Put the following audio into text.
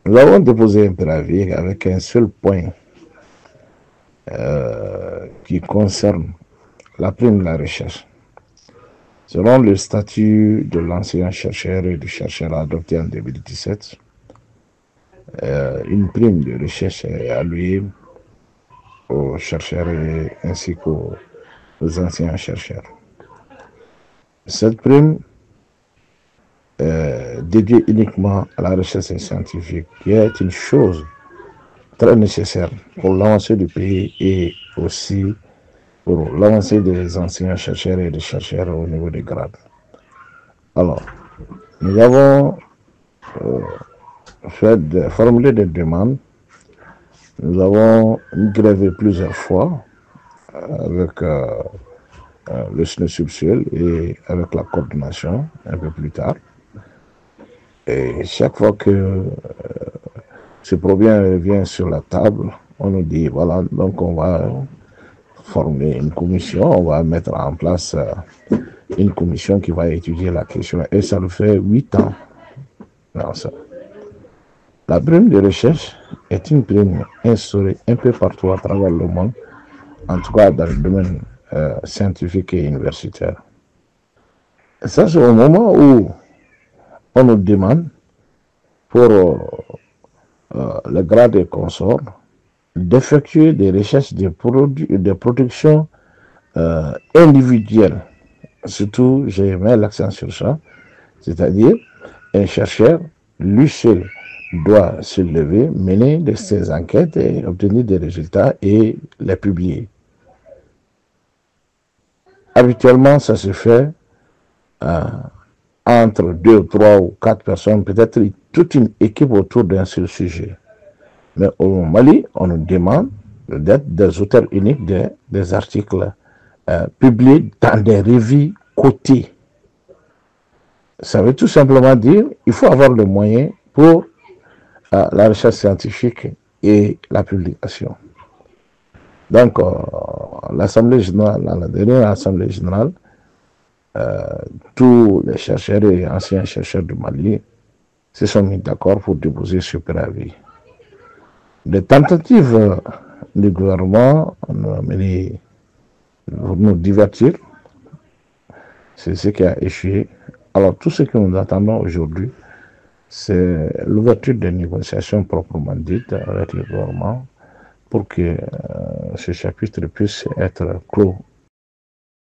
Nous avons déposé un préavis avec un seul point qui concerne la prime de la recherche. Selon le statut de l'ancien chercheur et du chercheur adopté en 2017, une prime de recherche est allouée aux chercheurs ainsi qu'aux anciens chercheurs. Cette prime est dédiée uniquement à la recherche scientifique, qui est une chose très nécessaire pour l'avancée du pays et aussi pour l'avancée des anciens chercheurs et des chercheurs au niveau des grades. Alors, nous avons formulé des demandes. Nous avons grévé plusieurs fois avec le SNE subsuel et avec la coordination un peu plus tard. Et chaque fois que ce problème revient sur la table, on nous dit, voilà, donc on va former une commission, on va mettre en place une commission qui va étudier la question. Et ça nous fait 8 ans. Non, ça. La prime de recherche est une prime instaurée un peu partout à travers le monde, en tout cas dans le domaine scientifique et universitaire. Et ça, c'est au moment où on nous demande, pour le grade et consorts, d'effectuer des recherches de production individuelle. Surtout, j'ai mis l'accent sur ça, c'est-à-dire un chercheur, lui seul, doit se lever, mener ses enquêtes et obtenir des résultats et les publier. Habituellement, ça se fait entre 2, 3 ou 4 personnes, peut-être toute une équipe autour d'un seul sujet. Mais au Mali, on nous demande d'être des auteurs uniques des articles publiés dans des revues cotées. Ça veut tout simplement dire qu'il faut avoir le moyen pour la recherche scientifique et la publication. Donc, l'Assemblée générale, la dernière Assemblée générale, tous les chercheurs et anciens chercheurs du Mali se sont mis d'accord pour déposer ce préavis. Les tentatives du gouvernement pour nous divertir, c'est ce qui a échoué. Alors, tout ce que nous attendons aujourd'hui, c'est l'ouverture des négociations proprement dites avec le gouvernement pour que ce chapitre puisse être clos